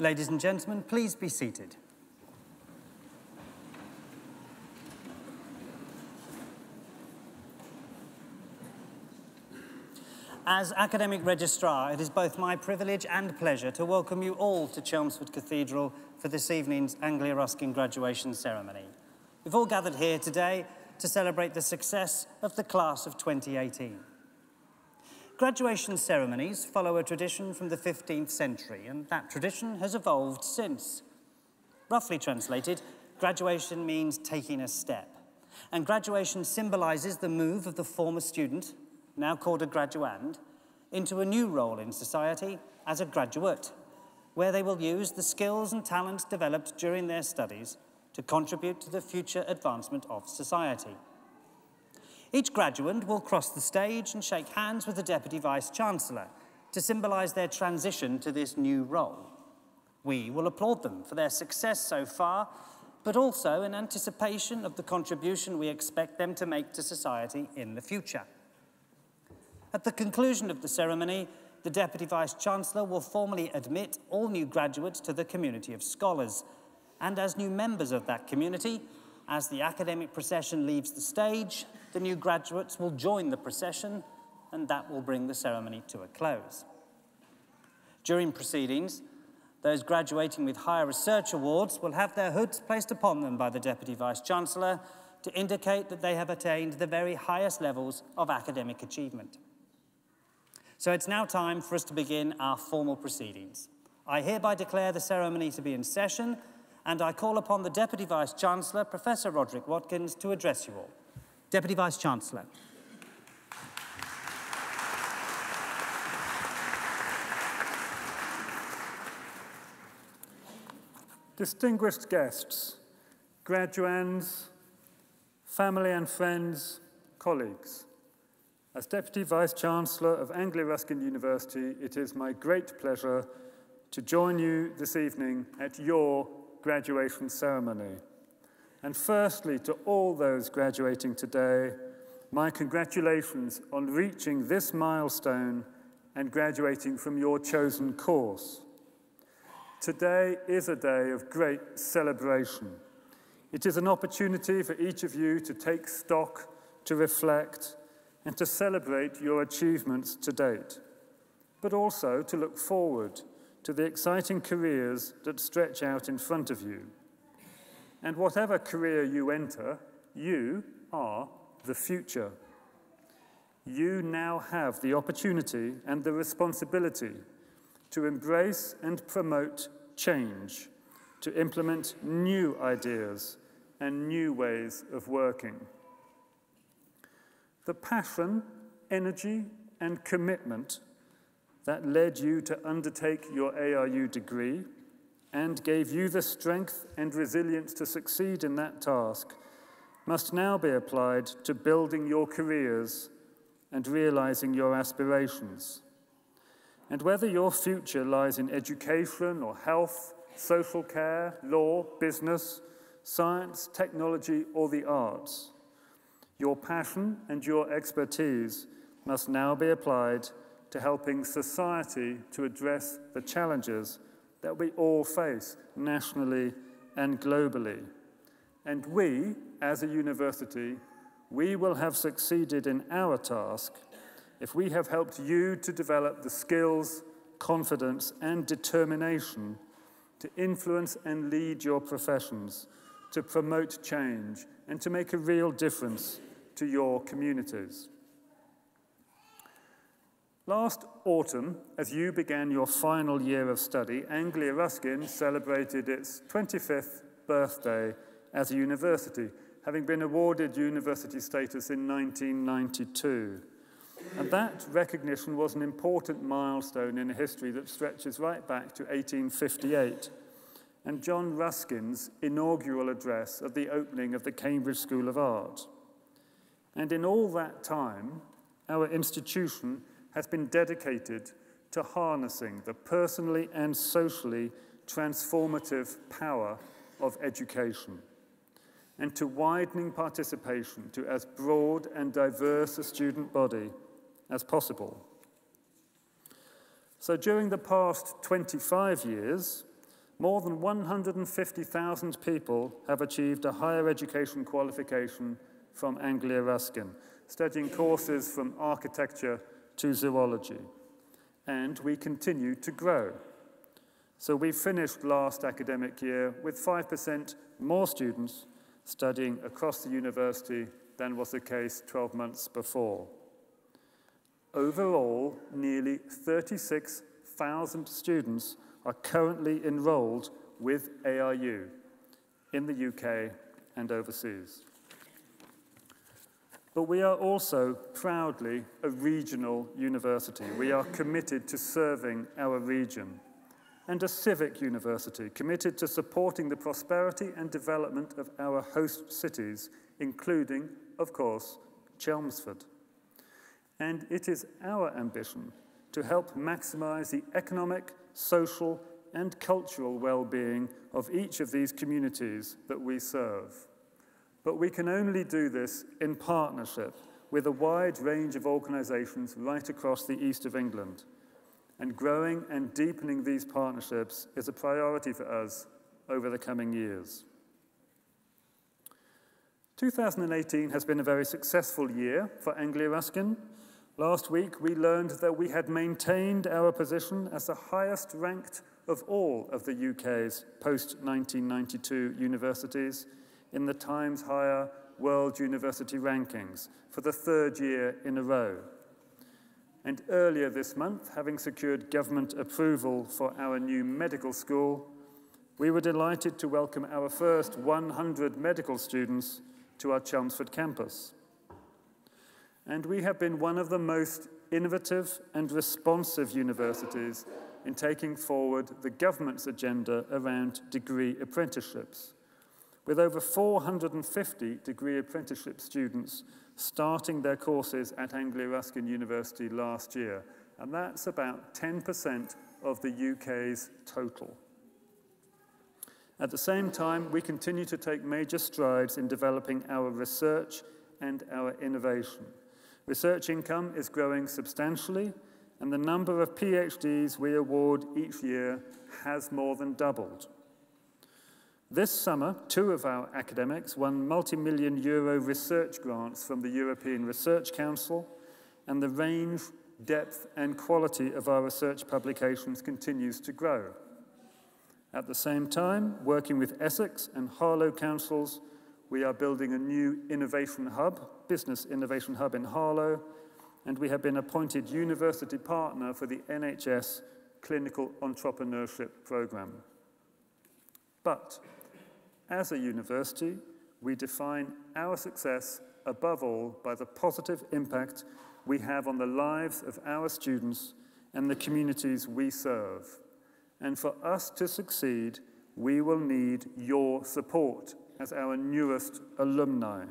Ladies and gentlemen, please be seated. As Academic Registrar, it is both my privilege and pleasure to welcome you all to Chelmsford Cathedral for this evening's Anglia Ruskin graduation ceremony. We've all gathered here today to celebrate the success of the class of 2018. Graduation ceremonies follow a tradition from the 15th century, and that tradition has evolved since. Roughly translated, graduation means taking a step, and graduation symbolises the move of the former student, now called a graduand, into a new role in society as a graduate, where they will use the skills and talents developed during their studies to contribute to the future advancement of society. Each graduand will cross the stage and shake hands with the Deputy Vice-Chancellor to symbolise their transition to this new role. We will applaud them for their success so far, but also in anticipation of the contribution we expect them to make to society in the future. At the conclusion of the ceremony, the Deputy Vice-Chancellor will formally admit all new graduates to the community of scholars, and as new members of that community, as the academic procession leaves the stage, the new graduates will join the procession, and that will bring the ceremony to a close. During proceedings, those graduating with higher research awards will have their hoods placed upon them by the Deputy Vice-Chancellor to indicate that they have attained the very highest levels of academic achievement. So it's now time for us to begin our formal proceedings. I hereby declare the ceremony to be in session, and I call upon the Deputy Vice-Chancellor, Professor Roderick Watkins, to address you all. Deputy Vice-Chancellor. Distinguished guests, graduands, family and friends, colleagues. As Deputy Vice-Chancellor of Anglia Ruskin University, it is my great pleasure to join you this evening at your graduation ceremony. And firstly, to all those graduating today, my congratulations on reaching this milestone and graduating from your chosen course. Today is a day of great celebration. It is an opportunity for each of you to take stock, to reflect, and to celebrate your achievements to date, but also to look forward to the exciting careers that stretch out in front of you. And whatever career you enter, you are the future. You now have the opportunity and the responsibility to embrace and promote change, to implement new ideas and new ways of working. The passion, energy, and commitment that led you to undertake your ARU degree and gave you the strength and resilience to succeed in that task must now be applied to building your careers and realizing your aspirations. And whether your future lies in education or health, social care, law, business, science, technology, or the arts, your passion and your expertise must now be applied to helping society to address the challenges that we all face nationally and globally. And we, as a university, we will have succeeded in our task if we have helped you to develop the skills, confidence, and determination to influence and lead your professions, to promote change, and to make a real difference to your communities. Last autumn, as you began your final year of study, Anglia Ruskin celebrated its 25th birthday as a university, having been awarded university status in 1992. And that recognition was an important milestone in a history that stretches right back to 1858, and John Ruskin's inaugural address at the opening of the Cambridge School of Art. And in all that time, our institution has been dedicated to harnessing the personally and socially transformative power of education, and to widening participation to as broad and diverse a student body as possible. So during the past 25 years, more than 150,000 people have achieved a higher education qualification from Anglia Ruskin, studying courses from architecture to zoology. And we continue to grow. So we finished last academic year with 5% more students studying across the university than was the case 12 months before. Overall, nearly 36,000 students are currently enrolled with ARU in the UK and overseas. But we are also proudly a regional university. We are committed to serving our region, and a civic university committed to supporting the prosperity and development of our host cities, including, of course, Chelmsford. And it is our ambition to help maximize the economic, social, and cultural well-being of each of these communities that we serve. But we can only do this in partnership with a wide range of organisations right across the east of England. And growing and deepening these partnerships is a priority for us over the coming years. 2018 has been a very successful year for Anglia Ruskin. Last week, we learned that we had maintained our position as the highest ranked of all of the UK's post-1992 universities in the Times Higher World University Rankings for the third year in a row. And earlier this month, having secured government approval for our new medical school, we were delighted to welcome our first 100 medical students to our Chelmsford campus. And we have been one of the most innovative and responsive universities in taking forward the government's agenda around degree apprenticeships, with over 450 degree apprenticeship students starting their courses at Anglia Ruskin University last year, and that's about 10% of the UK's total. At the same time, we continue to take major strides in developing our research and our innovation. Research income is growing substantially, and the number of PhDs we award each year has more than doubled. This summer, 2 of our academics won multi-million euro research grants from the European Research Council, and the range, depth, and quality of our research publications continues to grow. At the same time, working with Essex and Harlow councils, we are building a new innovation hub, business innovation hub in Harlow, and we have been appointed university partner for the NHS Clinical Entrepreneurship Programme. But as a university, we define our success above all by the positive impact we have on the lives of our students and the communities we serve. And for us to succeed, we will need your support as our newest alumni,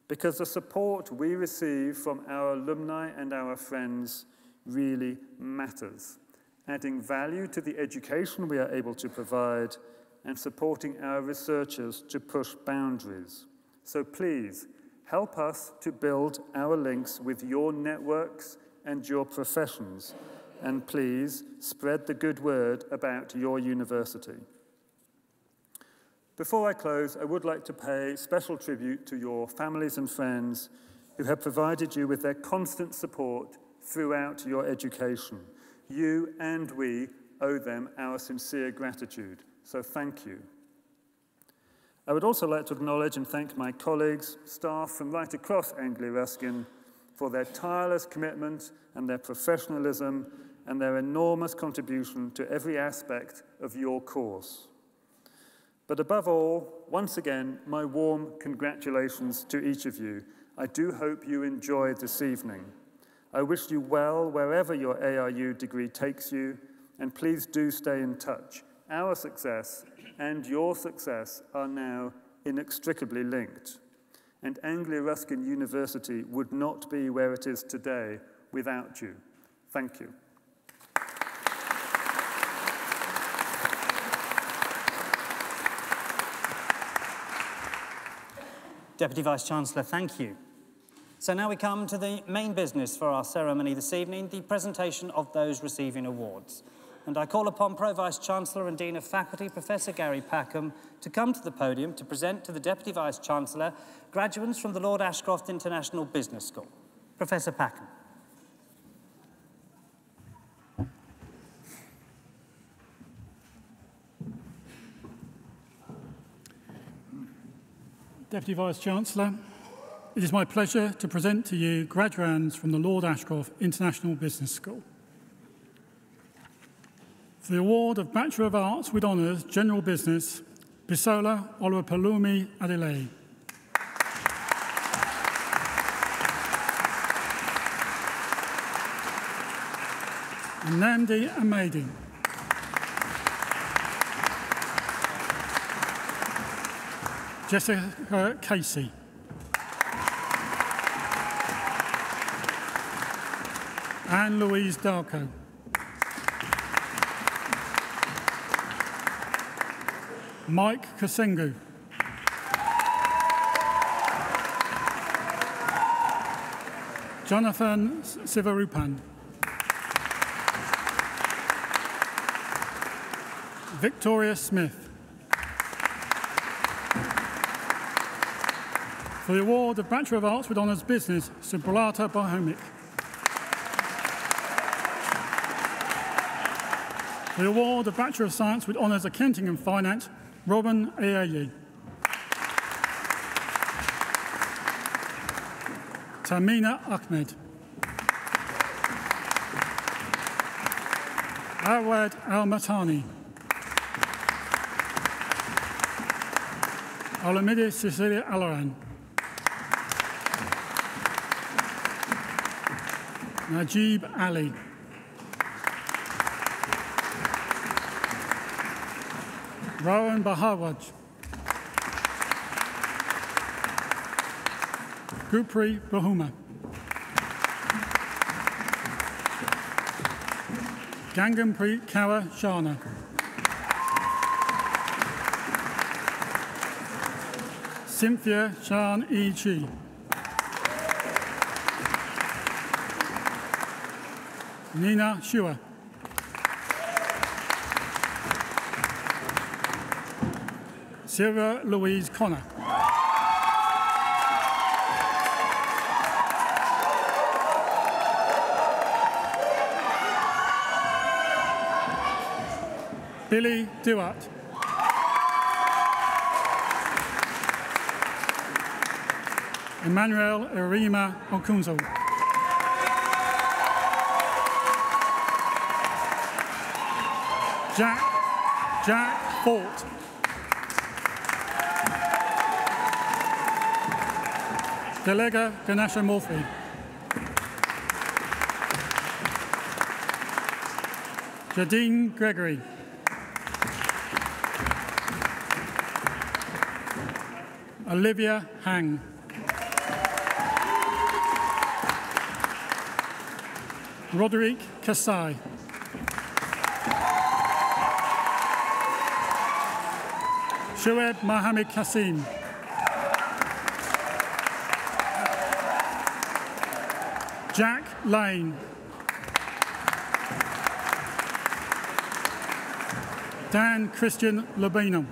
because the support we receive from our alumni and our friends really matters, adding value to the education we are able to provide and supporting our researchers to push boundaries. So please, help us to build our links with your networks and your professions, and please spread the good word about your university. Before I close, I would like to pay special tribute to your families and friends who have provided you with their constant support throughout your education. You and we owe them our sincere gratitude, so thank you. I would also like to acknowledge and thank my colleagues, staff from right across Anglia Ruskin for their tireless commitment and their professionalism and their enormous contribution to every aspect of your course. But above all, once again, my warm congratulations to each of you. I do hope you enjoyed this evening. I wish you well wherever your ARU degree takes you, and please do stay in touch. Our success and your success are now inextricably linked. And Anglia Ruskin University would not be where it is today without you. Thank you. Deputy Vice-Chancellor, thank you. So now we come to the main business for our ceremony this evening, the presentation of those receiving awards. And I call upon Pro-Vice-Chancellor and Dean of Faculty, Professor Gary Packham, to come to the podium to present to the Deputy Vice-Chancellor graduates from the Lord Ashcroft International Business School. Professor Packham. Deputy Vice-Chancellor, it is my pleasure to present to you graduands from the Lord Ashcroft International Business School. For the award of Bachelor of Arts with Honours, General Business, Bisola Oluwapelumi Adelaide. Nnamdi Amadi. Jessica Casey. Anne-Louise Darko. Mike Kasengu. Jonathan Sivarupan. Victoria Smith. For the award of Bachelor of Arts with Honours Business, Subrata Bohomic. For the award of Bachelor of Science with Honours Accounting and Finance, Robin Ayayi. Tamina Ahmed. Awad Al-Matani. Olamide Cecilia Alaran. Najib Ali. Rowan Bahawaj. Gupri Bahuma. Gangampreet Kaur Shana. Cynthia Chan E. Chi. Nina Shua. Sylvia Louise Connor. Billy Duart. Emmanuel Irima Okunzo. Jack Fort. Delega Ganesha Morphy. Jadine Gregory. Olivia Hang. Roderick Kasai. Shoaib Mohammed Kassim. Jack Lane. Dan Christian Labino.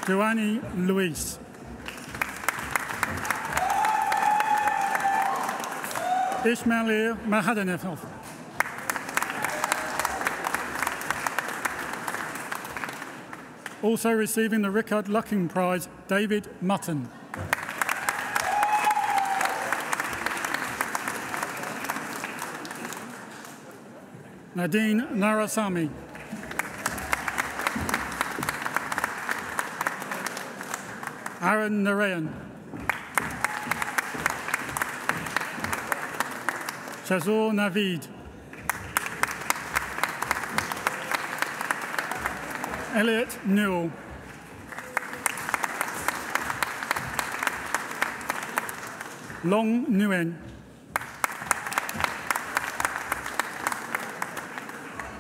Joanny Luis. Ismail Mahadanov. Also receiving the Richard Lucking Prize, David Mutton. Nadine Narasamy. Aaron Narayan. Shazor Navid. Elliot Newell. Long Nguyen.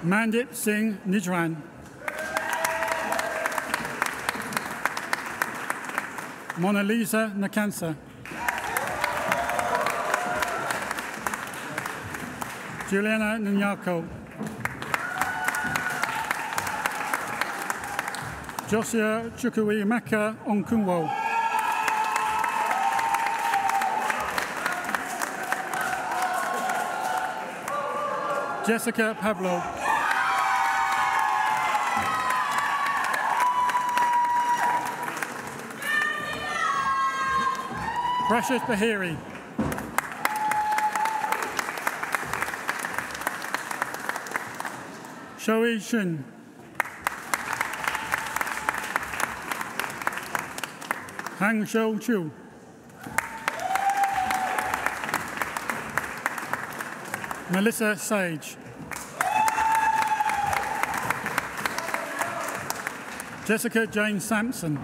Mandip Singh Nijran. Mona Lisa Nakansa. Juliana Nyako, Josia Chukwuemeka Onkunwo, Jessica Pablo, Precious Bahiri, Shoei Shun, Hang Shou Chu, Melissa Sage, Jessica Jane Sampson,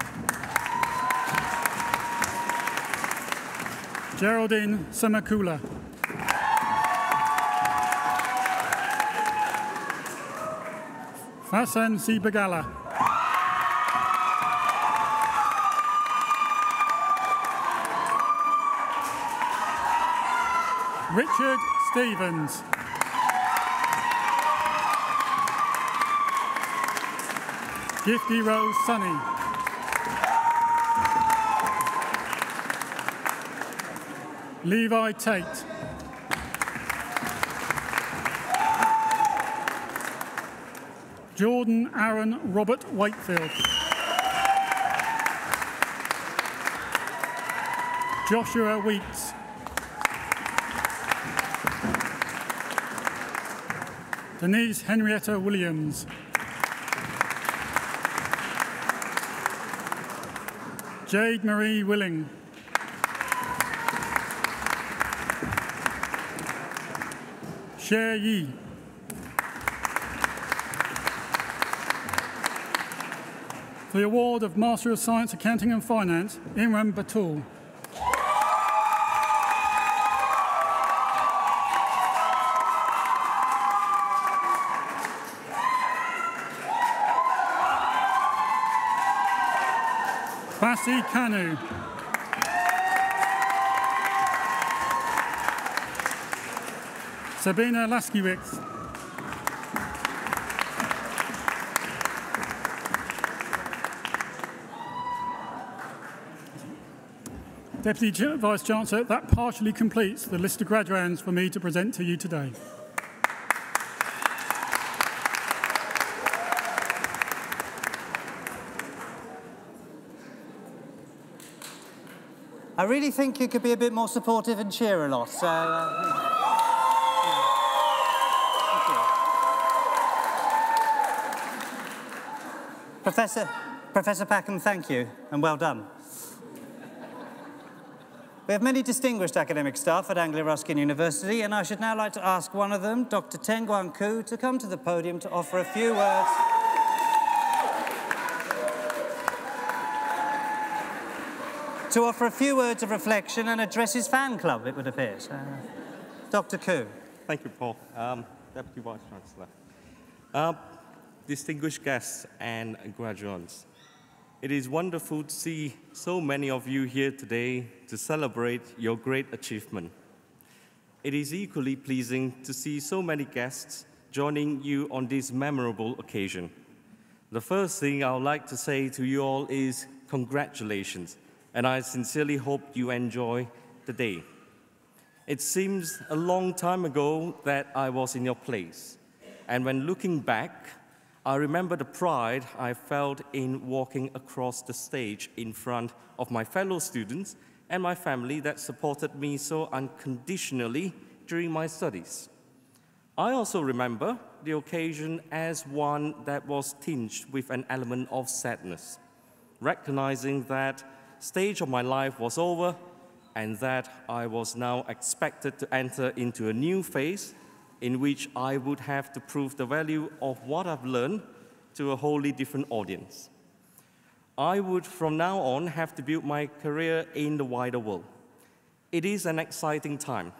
Geraldine Samakula, Fasan Sibagala, Richard Stevens, Gifty Rose Sunny, Levi Tate, Jordan Aaron Robert Wakefield, Joshua Weeks, Denise Henrietta Williams, Jade Marie Willing, Xie Yi, for the award of Master of Science Accounting and Finance, Imran Batul, Basi Kanu, Sabina Laskiewicz, Deputy Vice-Chancellor, that partially completes the list of graduands for me to present to you today. I really think you could be a bit more supportive and cheer a lot, so... Thank you. Professor Packham, thank you, and well done. We have many distinguished academic staff at Anglia Ruskin University, and I should now like to ask one of them, Dr. Teng Guan Ku, to come to the podium to offer a few words... to offer a few words of reflection and address his fan club, it would appear. So, Dr. Ku. Thank you, Paul. Deputy Vice-Chancellor. Distinguished guests and graduates, it is wonderful to see so many of you here today to celebrate your great achievement. It is equally pleasing to see so many guests joining you on this memorable occasion. The first thing I would like to say to you all is congratulations. And I sincerely hope you enjoy the day. It seems a long time ago that I was in your place. And when looking back, I remember the pride I felt in walking across the stage in front of my fellow students and my family that supported me so unconditionally during my studies. I also remember the occasion as one that was tinged with an element of sadness, recognizing that stage of my life was over and that I was now expected to enter into a new phase in which I would have to prove the value of what I've learned to a wholly different audience. I would from now on have to build my career in the wider world. It is an exciting time.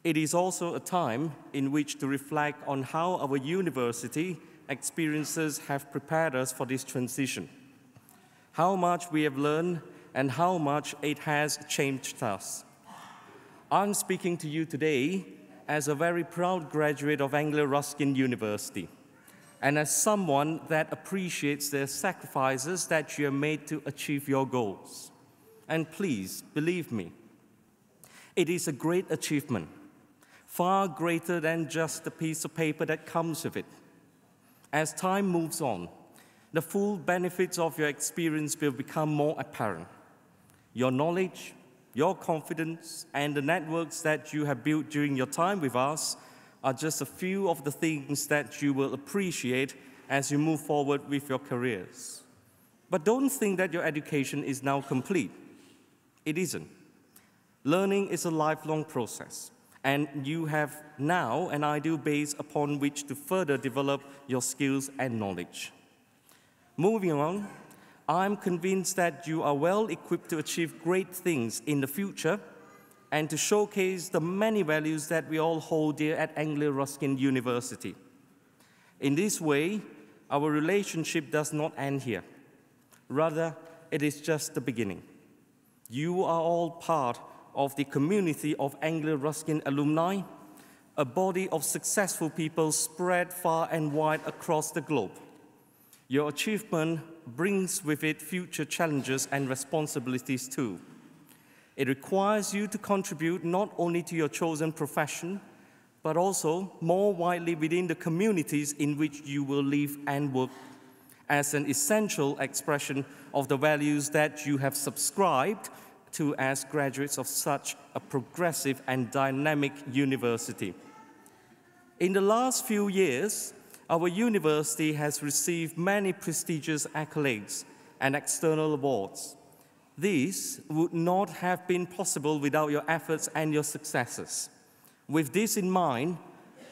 It is also a time in which to reflect on how our university experiences have prepared us for this transition, how much we have learned, and how much it has changed us. I'm speaking to you today as a very proud graduate of Anglia Ruskin University, and as someone that appreciates the sacrifices that you have made to achieve your goals. And please, believe me, it is a great achievement, far greater than just the piece of paper that comes with it. As time moves on, the full benefits of your experience will become more apparent. Your knowledge, your confidence, and the networks that you have built during your time with us are just a few of the things that you will appreciate as you move forward with your careers. But don't think that your education is now complete. It isn't. Learning is a lifelong process, and you have now an ideal base upon which to further develop your skills and knowledge. Moving on, I'm convinced that you are well equipped to achieve great things in the future and to showcase the many values that we all hold dear at Anglia Ruskin University. In this way, our relationship does not end here. Rather, it is just the beginning. You are all part of the community of Anglia Ruskin alumni, a body of successful people spread far and wide across the globe. Your achievement brings with it future challenges and responsibilities too. It requires you to contribute not only to your chosen profession, but also more widely within the communities in which you will live and work as an essential expression of the values that you have subscribed to as graduates of such a progressive and dynamic university. In the last few years, our university has received many prestigious accolades and external awards. These would not have been possible without your efforts and your successes. With this in mind,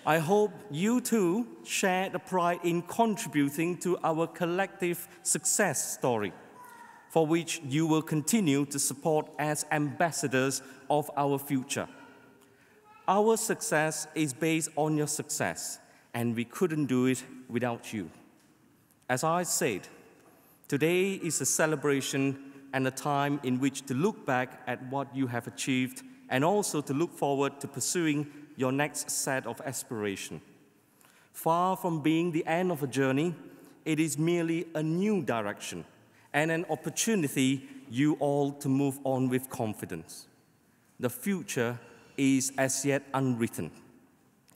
I hope you too share the pride in contributing to our collective success story, for which you will continue to support as ambassadors of our future. Our success is based on your success, and we couldn't do it without you. As I said, today is a celebration and a time in which to look back at what you have achieved and also to look forward to pursuing your next set of aspiration. Far from being the end of a journey, it is merely a new direction and an opportunity you all to move on with confidence. The future is as yet unwritten,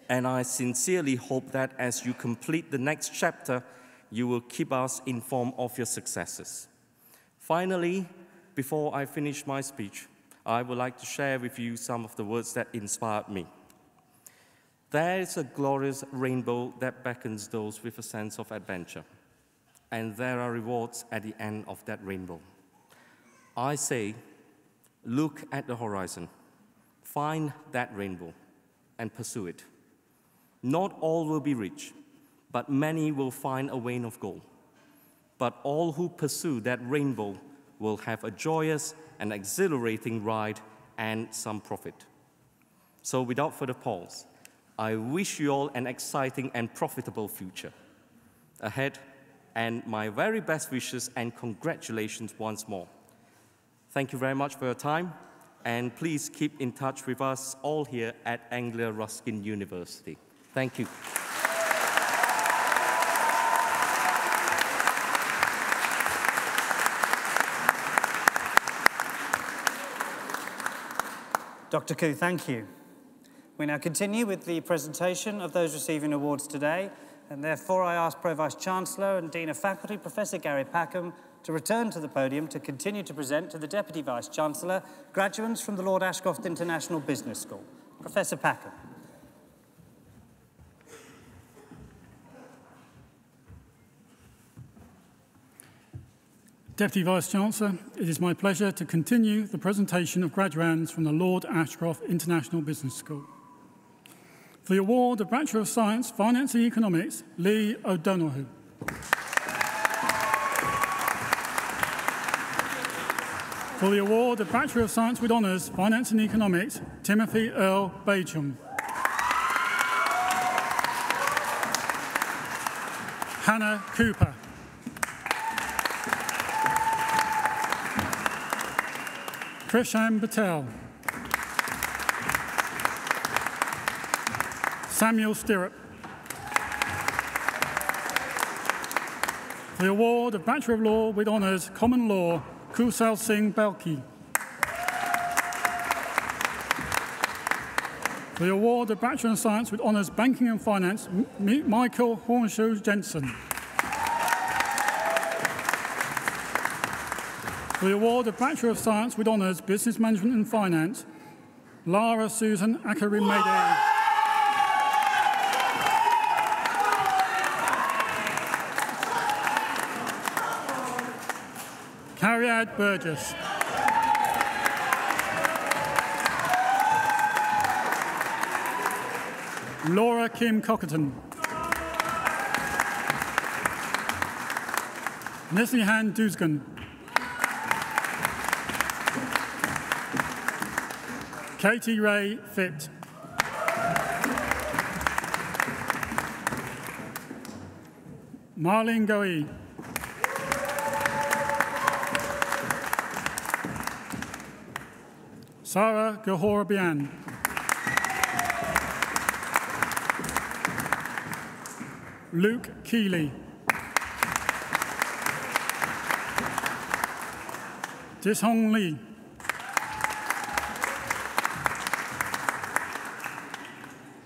and I sincerely hope that as you complete the next chapter, you will keep us informed of your successes. Finally, before I finish my speech, I would like to share with you some of the words that inspired me. There is a glorious rainbow that beckons those with a sense of adventure, and there are rewards at the end of that rainbow. I say, look at the horizon, find that rainbow, and pursue it. Not all will be rich, but many will find a vein of gold. But all who pursue that rainbow will have a joyous and exhilarating ride and some profit. So without further pause, I wish you all an exciting and profitable future ahead, and my very best wishes and congratulations once more. Thank you very much for your time, and please keep in touch with us all here at Anglia Ruskin University. Thank you. Dr. Koo, thank you. We now continue with the presentation of those receiving awards today, and therefore I ask Pro-Vice-Chancellor and Dean of Faculty, Professor Gary Packham, to return to the podium to continue to present to the Deputy Vice-Chancellor graduates from the Lord Ashcroft International Business School. Professor Packham. Deputy Vice-Chancellor, it is my pleasure to continue the presentation of graduands from the Lord Ashcroft International Business School. For the award of Bachelor of Science, Finance and Economics, Lee O'Donoghue. For the award of Bachelor of Science with Honours, Finance and Economics, Timothy Earl Bachum. Hannah Cooper. Krishan Patel. Samuel Stirrup. For the award of Bachelor of Law with Honours, Common Law, Kusal Singh Balki. For the award of Bachelor of Science with Honours, Banking and Finance, Michael Hornshaw Jensen. For the award of Bachelor of Science with Honours, Business Management and Finance, Lara Susan Akarimede. Cariad Burgess. Laura Kim Cockerton. Neslihan Duzgan. Katie Ray Fitt. Marlene Goey. Sarah Gahorabian. Luke Keeley. Jishong Lee.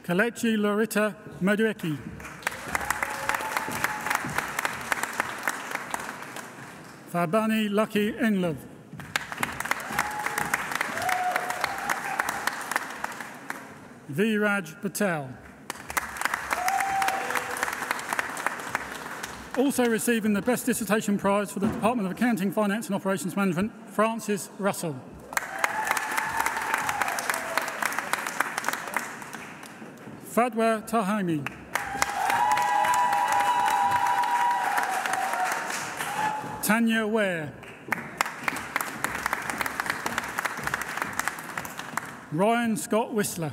Kalechi Loretta Madueki. Fabani Lucky Enlove. Viraj Patel. Also receiving the Best Dissertation Prize for the Department of Accounting, Finance and Operations Management, Francis Russell. Fadwa Tahimi. Tanya Ware. Ryan Scott Whistler.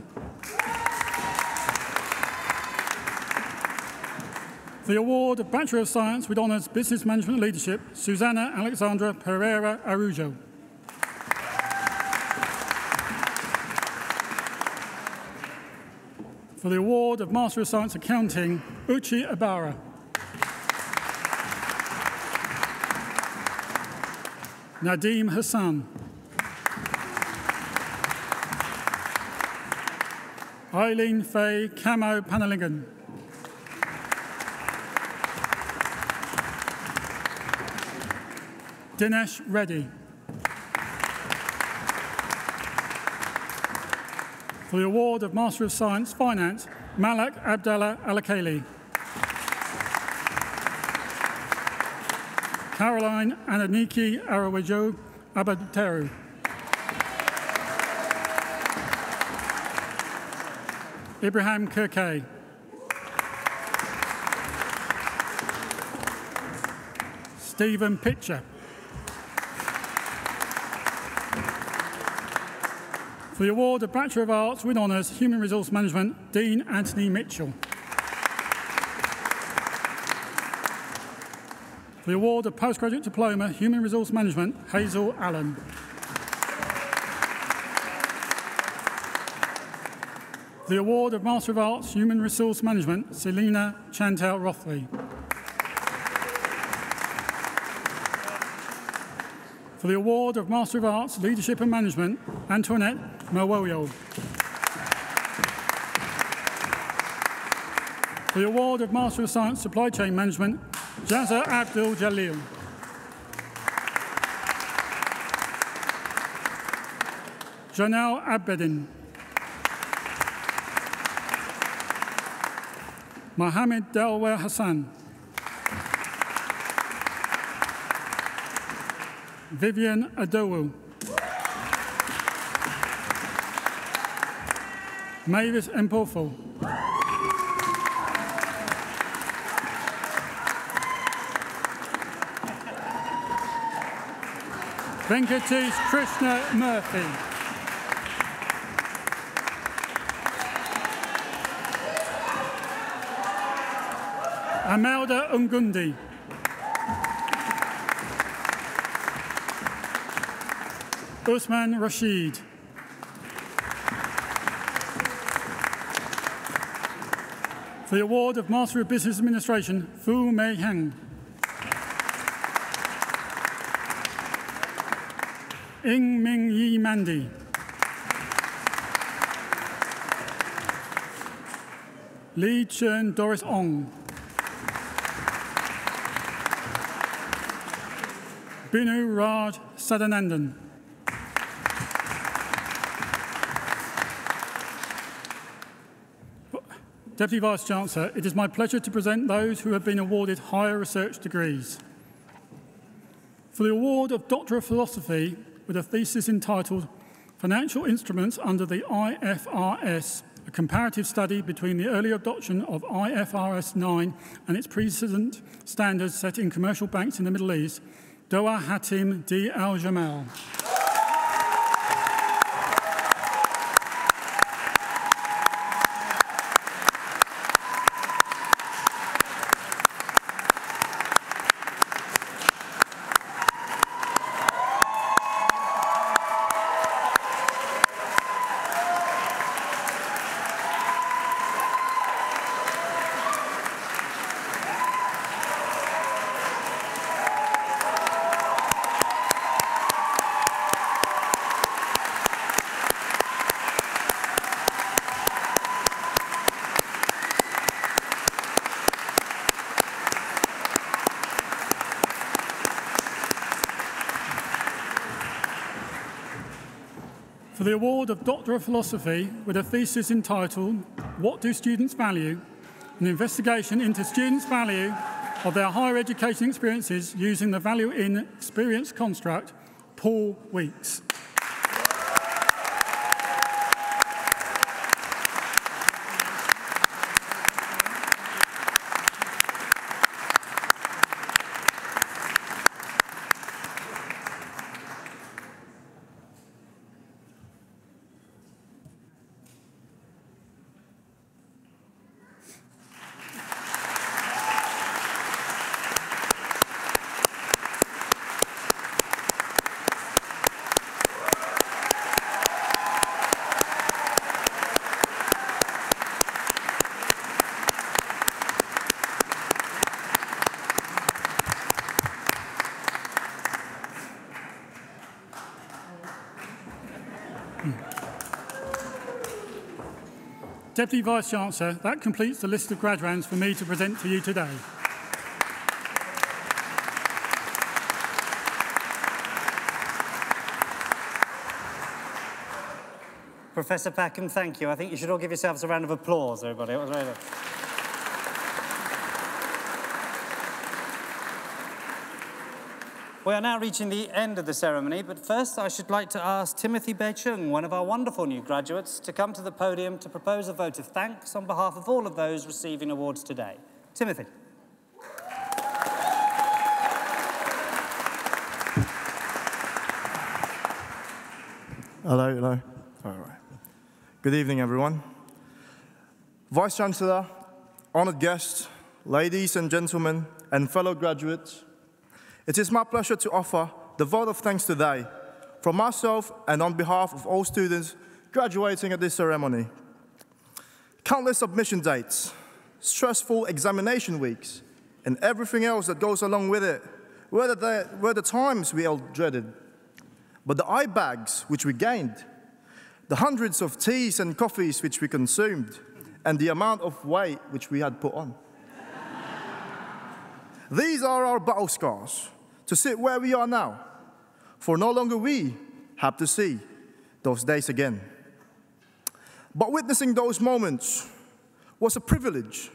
For the award of Bachelor of Science with Honours Business Management Leadership, Susanna Alexandra Pereira Arujo. For the award of Master of Science Accounting, Uchi Abara. Nadeem Hassan. Eileen Faye Camo Panaligan. Dinesh Reddy. For the award of Master of Science Finance, Malak Abdallah Alakali. Caroline Ananiki Arawajo Abateru. Ibrahim Kirkay. Stephen Pitcher. For the award of Bachelor of Arts with Honours, Human Resource Management, Dean Anthony Mitchell. For the award of Postgraduate Diploma, Human Resource Management, Hazel Allen. For the award of Master of Arts, Human Resource Management, Selina Chantal Rothwey. For the award of Master of Arts, Leadership and Management, Antoinette Mawoyo. For the award of Master of Science, Supply Chain Management, Jazza Abdul Jalil. Janelle Abedin. Mohammed Dalwer Hassan. Vivian Adowu. Mavis Empofo. Venkatesh Krishna Murphy. Amelda Ungundi. Usman Rashid. For the award of Master of Business Administration, Fu Mei Hang. Ing Ming Yi Mandi. Lee Chern Doris Ong. Binu Raj Sadanandan. Deputy Vice-Chancellor, it is my pleasure to present those who have been awarded higher research degrees. For the award of Doctor of Philosophy with a thesis entitled Financial Instruments under the IFRS, a comparative study between the early adoption of IFRS 9 and its precedent standards set in commercial banks in the Middle East, Doa Hatim D. Al-Jamal. For the award of Doctor of Philosophy with a thesis entitled What Do Students Value? An investigation into students' value of their higher education experiences using the value in experience construct, Paul Weeks. Deputy Vice-Chancellor, that completes the list of graduands for me to present to you today. Professor Packham, thank you. I think you should all give yourselves a round of applause, everybody. It was really... We are now reaching the end of the ceremony, but first I should like to ask Timothy Bei-chung, one of our wonderful new graduates, to come to the podium to propose a vote of thanks on behalf of all of those receiving awards today. Timothy. Hello. All right. Good evening, everyone. Vice-Chancellor, honoured guests, ladies and gentlemen, and fellow graduates, it is my pleasure to offer the vote of thanks today from myself and on behalf of all students graduating at this ceremony. Countless submission dates, stressful examination weeks, and everything else that goes along with it were the times we all dreaded. But the eye bags which we gained, the hundreds of teas and coffees which we consumed, and the amount of weight which we had put on. These are our battle scars to sit where we are now, for no longer we have to see those days again. But witnessing those moments was a privilege.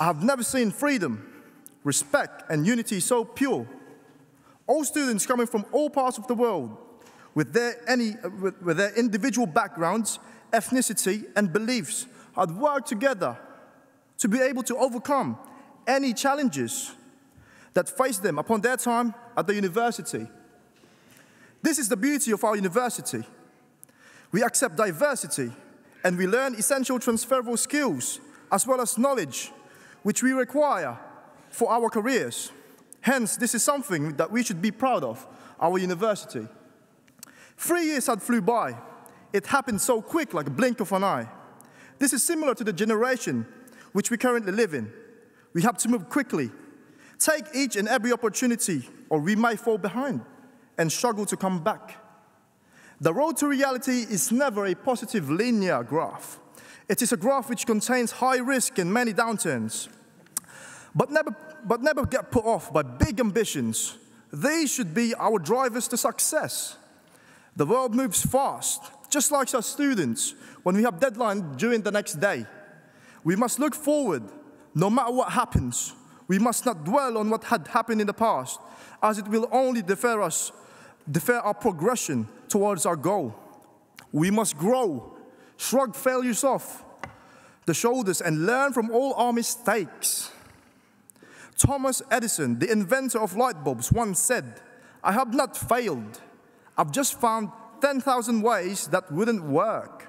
I have never seen freedom, respect, and unity so pure. All students coming from all parts of the world, with their individual backgrounds, ethnicity, and beliefs, had worked together to be able to overcome any challenges that faced them upon their time at the university. This is the beauty of our university. We accept diversity, and we learn essential transferable skills, as well as knowledge, which we require for our careers. Hence, this is something that we should be proud of, our university. 3 years had flew by. It happened so quick, like a blink of an eye. This is similar to the generation which we currently live in. We have to move quickly, take each and every opportunity, or we may fall behind and struggle to come back. The road to reality is never a positive linear graph. It is a graph which contains high risk and many downturns. But never get put off by big ambitions. These should be our drivers to success. The world moves fast, just like our students when we have deadline during the next day. We must look forward, no matter what happens. We must not dwell on what had happened in the past, as it will only defer our progression towards our goal. We must grow, shrug failures off the shoulders, and learn from all our mistakes. Thomas Edison, the inventor of light bulbs, once said, "I have not failed. I've just found 10,000 ways that wouldn't work."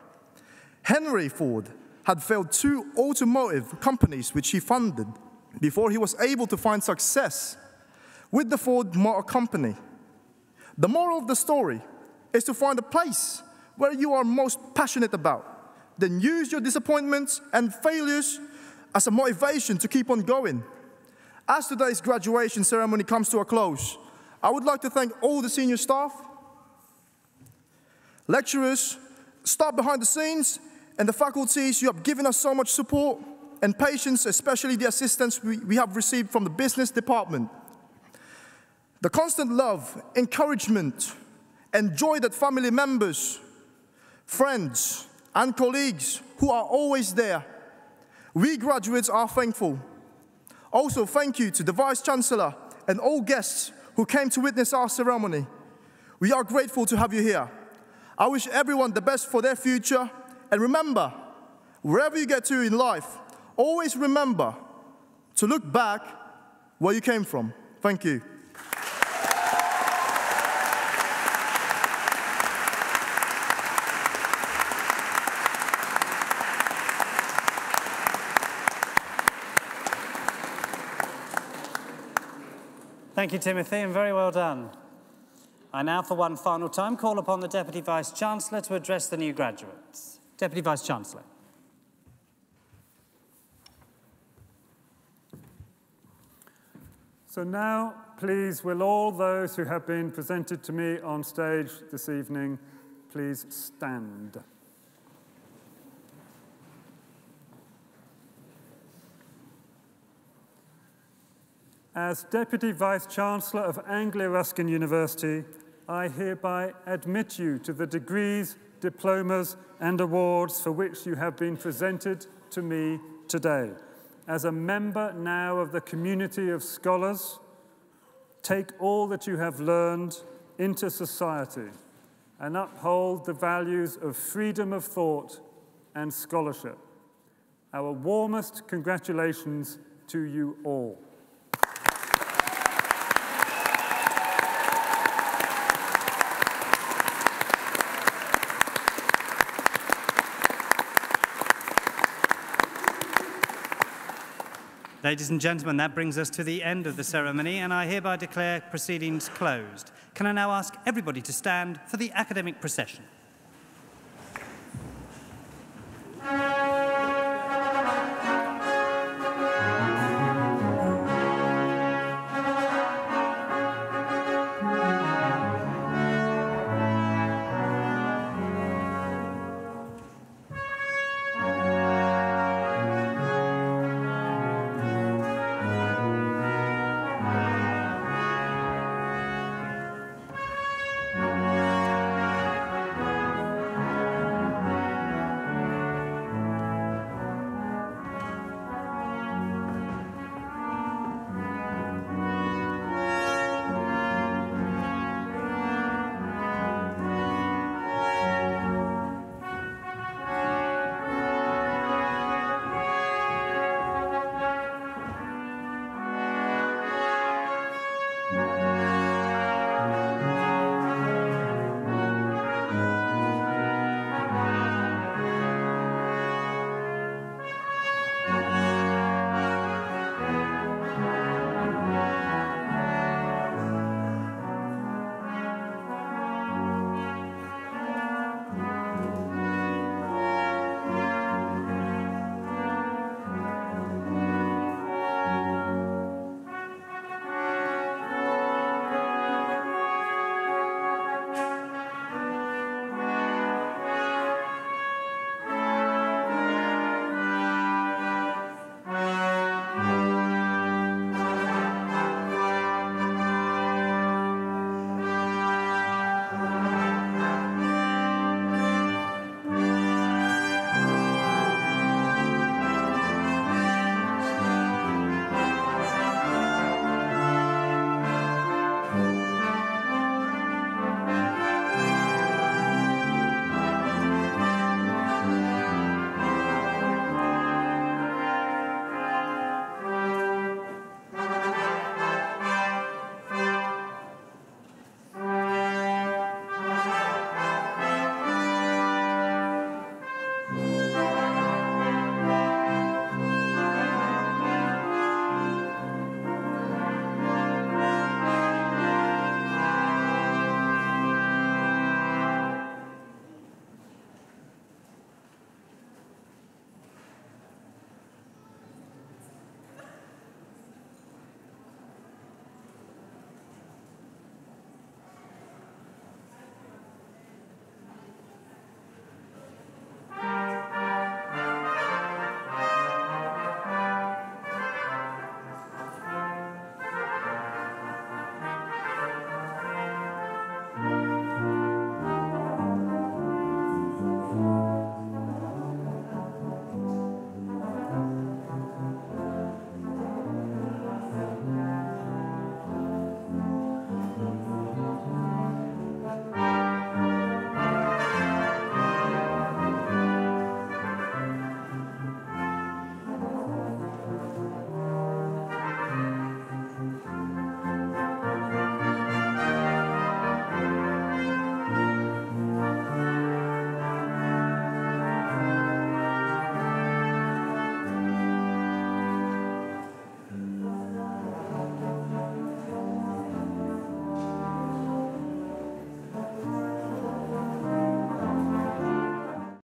Henry Ford had failed 2 automotive companies which he funded before he was able to find success with the Ford Motor Company. The moral of the story is to find a place where you are most passionate about. Then use your disappointments and failures as a motivation to keep on going. As today's graduation ceremony comes to a close, I would like to thank all the senior staff, lecturers, staff behind the scenes, and the faculties. You have given us so much support and patience, especially the assistance we have received from the business department. The constant love, encouragement, and joy that family members, friends, and colleagues who are always there. We graduates are thankful. Also, thank you to the Vice-Chancellor and all guests who came to witness our ceremony. We are grateful to have you here. I wish everyone the best for their future. And remember, wherever you get to in life, always remember to look back where you came from. Thank you. Thank you, Timothy, and very well done. I now, for one final time, call upon the Deputy Vice-Chancellor to address the new graduates. Deputy Vice-Chancellor. So now, please, will all those who have been presented to me on stage this evening please stand. As Deputy Vice-Chancellor of Anglia Ruskin University, I hereby admit you to the degrees, diplomas, and awards for which you have been presented to me today. As a member now of the community of scholars, take all that you have learned into society and uphold the values of freedom of thought and scholarship. Our warmest congratulations to you all. Ladies and gentlemen, that brings us to the end of the ceremony, and I hereby declare proceedings closed. Can I now ask everybody to stand for the academic procession?